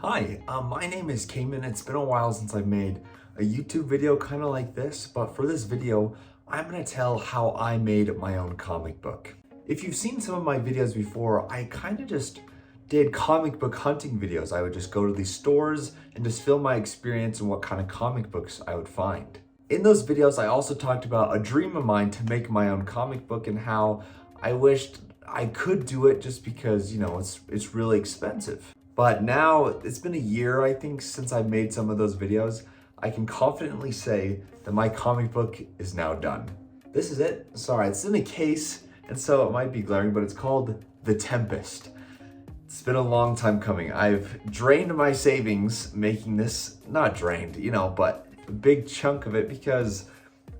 Hi, my name is Cayman. It's been a while since I've made a YouTube video kind of like this, but for this video, I'm going to tell how I made my own comic book. If you've seen some of my videos before, I kind of just did comic book hunting videos. I would just go to these stores and just film my experience and what kind of comic books I would find. In those videos, I also talked about a dream of mine to make my own comic book and how I wished I could do it just because, it's really expensive. But now it's been a year, I think, since I've made some of those videos. I can confidently say that my comic book is now done. This is it. Sorry, it's in a case, and so it might be glaring, but it's called The Tempest. It's been a long time coming. I've drained my savings making this, not drained, but a big chunk of it because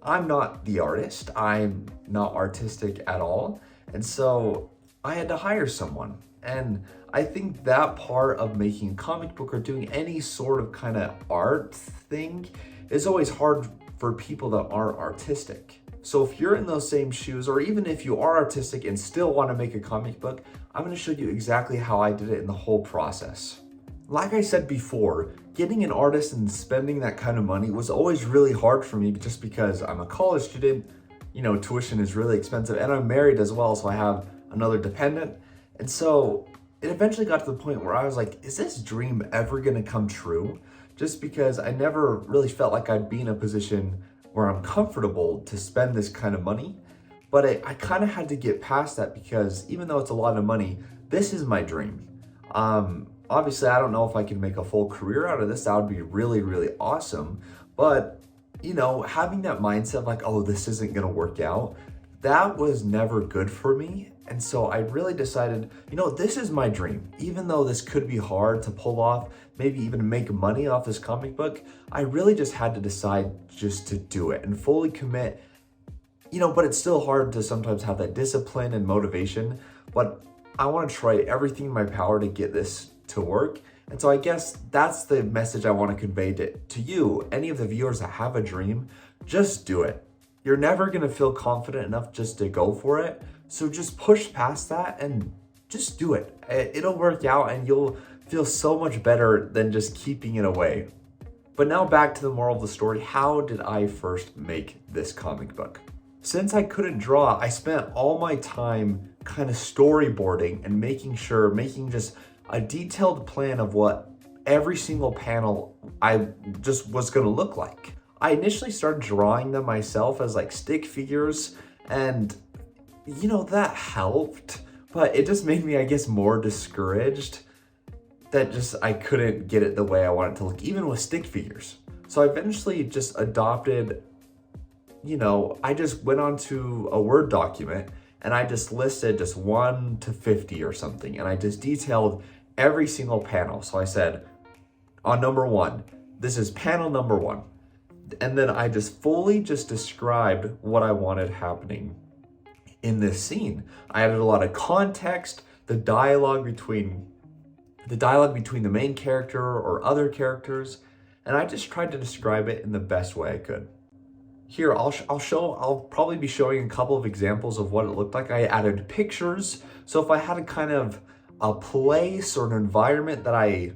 I'm not the artist. I'm not artistic at all. And so I had to hire someone. And I think that part of making a comic book or doing any sort of kind of art thing is always hard for people that aren't artistic. So if you're in those same shoes, or even if you are artistic and still want to make a comic book, I'm going to show you exactly how I did it in the whole process. Like I said before, getting an artist and spending that kind of money was always really hard for me just because I'm a college student, tuition is really expensive, and I'm married as well, so I have another dependent. And so it eventually got to the point where I was like, is this dream ever gonna come true? Just because I never really felt like I'd be in a position where I'm comfortable to spend this kind of money. But I kind of had to get past that because even though it's a lot of money, this is my dream. Obviously, I don't know if I can make a full career out of this. That would be really, really awesome. But, having that mindset of like, oh, this isn't gonna work out, that was never good for me. And so I really decided, this is my dream. Even though this could be hard to pull off, maybe even make money off this comic book, I really just had to decide just to do it and fully commit. But it's still hard to sometimes have that discipline and motivation. But I want to try everything in my power to get this to work. And so I guess that's the message I want to convey to you, any of the viewers that have a dream, just do it. You're never going to feel confident enough just to go for it. So just push past that and just do it. It'll work out and you'll feel so much better than just keeping it away. But now back to the moral of the story. How did I first make this comic book? Since I couldn't draw, I spent all my time kind of storyboarding and making just a detailed plan of what every single panel I just was going to look like. I initially started drawing them myself as like stick figures, and that helped, but it just made me, I guess, more discouraged that I couldn't get it the way I wanted to look, even with stick figures. So I eventually just adopted, I just went onto a Word document and I just listed just 1 to 50 or something, and I just detailed every single panel. So I said, on number 1, this is panel number 1. And then I just fully described what I wanted happening in this scene. I added a lot of context, the dialogue between the main character or other characters, and I just tried to describe it in the best way I could. Here, I'll probably be showing a couple of examples of what it looked like. I added pictures, so if I had a kind of a place or an environment that I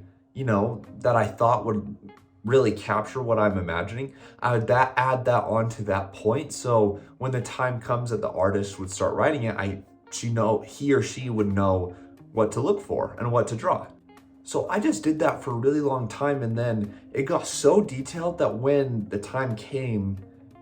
thought would really capture what I'm imagining, I would add that onto that point. So when the time comes that the artist would start writing it, he or she would know what to look for and what to draw. So I just did that for a really long time, and then it got so detailed that when the time came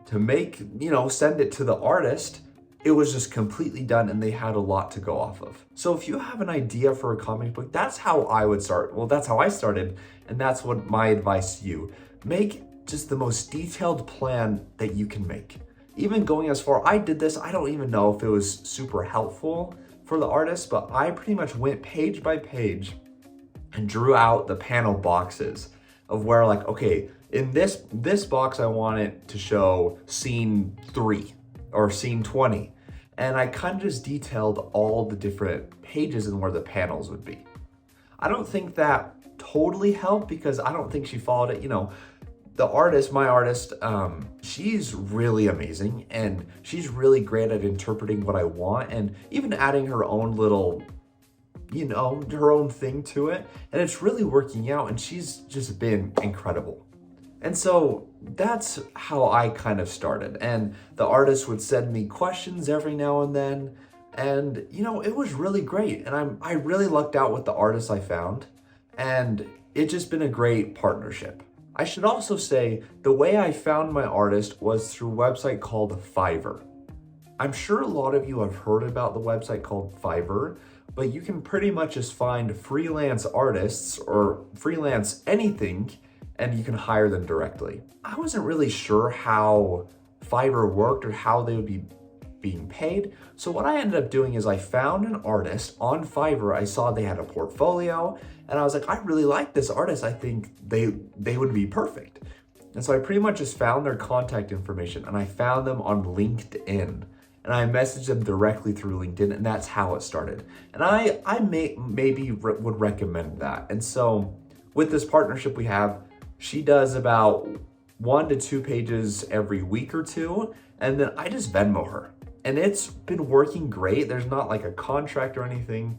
to send it to the artist, it was just completely done and they had a lot to go off of. So if you have an idea for a comic book, that's how I would start. Well, that's how I started, and that's what my advice to you. Make just the most detailed plan that you can make. Even going as far, I did this, I don't even know if it was super helpful for the artist, but I pretty much went page by page and drew out the panel boxes of where, like, okay, in this box, I want it to show scene 3 or scene 20. And I kind of just detailed all the different pages and where the panels would be. I don't think that totally helped because I don't think she followed it. My artist, she's really amazing and she's really great at interpreting what I want and even adding her own little, her own thing to it, and it's really working out, and she's just been incredible. And so that's how I kind of started. And the artist would send me questions every now and then. And, it was really great. And I really lucked out with the artists I found. And it's just been a great partnership. I should also say the way I found my artist was through a website called Fiverr. I'm sure a lot of you have heard about the website called Fiverr, but you can pretty much just find freelance artists or freelance anything, and you can hire them directly. I wasn't really sure how Fiverr worked or how they would be being paid. So what I ended up doing is I found an artist on Fiverr. I saw they had a portfolio, and I was like, I really like this artist. I think they would be perfect. And so I pretty much just found their contact information, and I found them on LinkedIn. And I messaged them directly through LinkedIn, and that's how it started. And I maybe would recommend that. And so with this partnership we have, she does about 1 to 2 pages every week or two, and then I just Venmo her. And it's been working great. There's not like a contract or anything.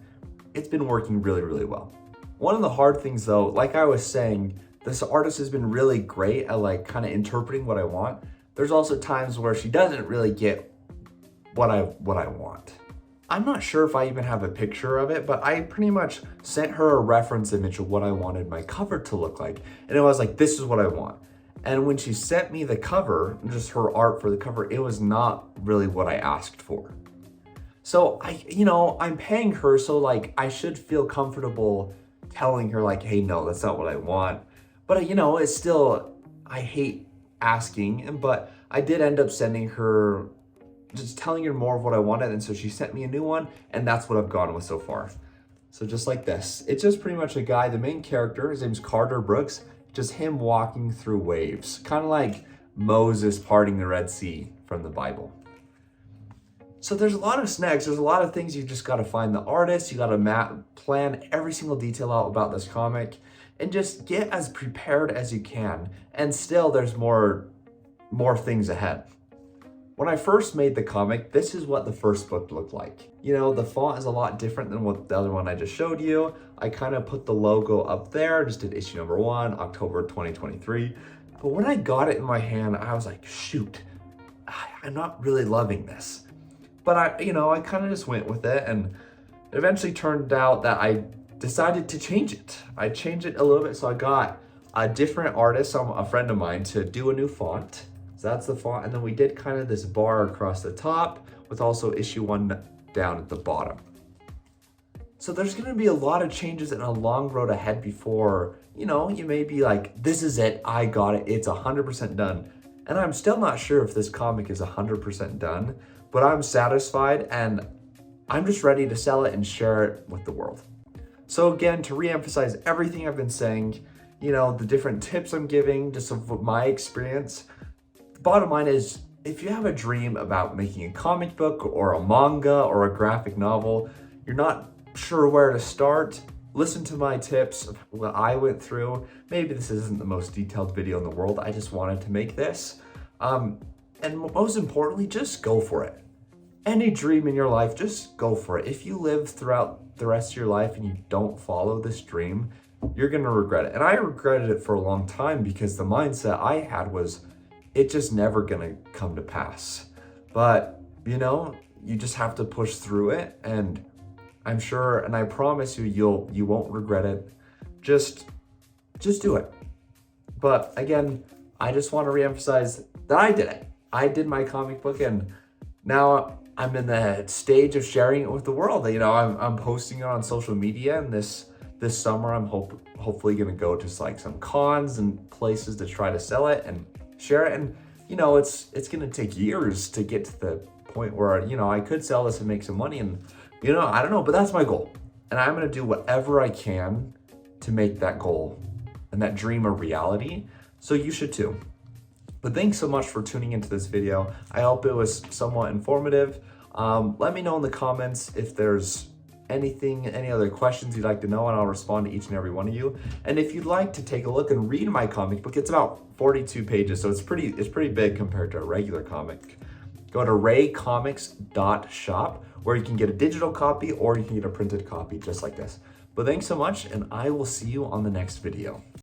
It's been working really, really well. One of the hard things though, like I was saying, this artist has been really great at like kind of interpreting what I want. There's also times where she doesn't really get what I want. I'm not sure if I even have a picture of it, but I pretty much sent her a reference image of what I wanted my cover to look like. And it was like, this is what I want. And when she sent me the cover, just her art for the cover, it was not really what I asked for. So I'm paying her, so like I should feel comfortable telling her like, hey, no, that's not what I want. But it's still, I hate asking, but I did end up sending her, just telling her more of what I wanted. And so she sent me a new one, and that's what I've gone with so far. So just like this, it's just pretty much a guy, the main character, his name's Carter Brooks, just him walking through waves, kind of like Moses parting the Red Sea from the Bible. So there's a lot of snags. There's a lot of things. You just got to find the artist. You got to plan every single detail out about this comic and just get as prepared as you can. And still there's more things ahead. When I first made the comic, this is what the first book looked like. The font is a lot different than what the other one I just showed you. I kind of put the logo up there, just did issue number 1, October 2023. But when I got it in my hand, I was like, shoot, I'm not really loving this. But I kind of just went with it, and it eventually turned out that I decided to change it. I changed it a little bit, so I got a different artist, a friend of mine, to do a new font. So that's the font, and then we did kind of this bar across the top with also issue 1 down at the bottom. So there's going to be a lot of changes and a long road ahead before, you may be like, this is it, I got it, it's 100% done. And I'm still not sure if this comic is 100% done, but I'm satisfied and I'm just ready to sell it and share it with the world. So again, to reemphasize everything I've been saying, the different tips I'm giving, just of my experience, the bottom line is, if you have a dream about making a comic book or a manga or a graphic novel, you're not sure where to start, listen to my tips of what I went through. Maybe this isn't the most detailed video in the world. I just wanted to make this. And most importantly, just go for it. Any dream in your life, just go for it. If you live throughout the rest of your life and you don't follow this dream, you're gonna regret it. And I regretted it for a long time because the mindset I had was, it's just never gonna come to pass. But, you just have to push through it, and I'm sure, and I promise you won't regret it. Just do it. But again, I just want to reemphasize that I did it. I did my comic book, and now I'm in the stage of sharing it with the world. I'm posting it on social media, and this summer I'm hopefully gonna go to like some cons and places to try to sell it and share it. And it's gonna take years to get to the point where I could sell this and make some money, and I don't know, but that's my goal. And I'm gonna do whatever I can to make that goal and that dream a reality. So you should too. But thanks so much for tuning into this video. I hope it was somewhat informative. Let me know in the comments if there's any other questions you'd like to know, and I'll respond to each and every one of you. And if you'd like to take a look and read my comic book, it's about 42 pages, so it's pretty big compared to a regular comic. go to raycomics.shop where you can get a digital copy or you can get a printed copy just like this. But thanks so much, and I will see you on the next video.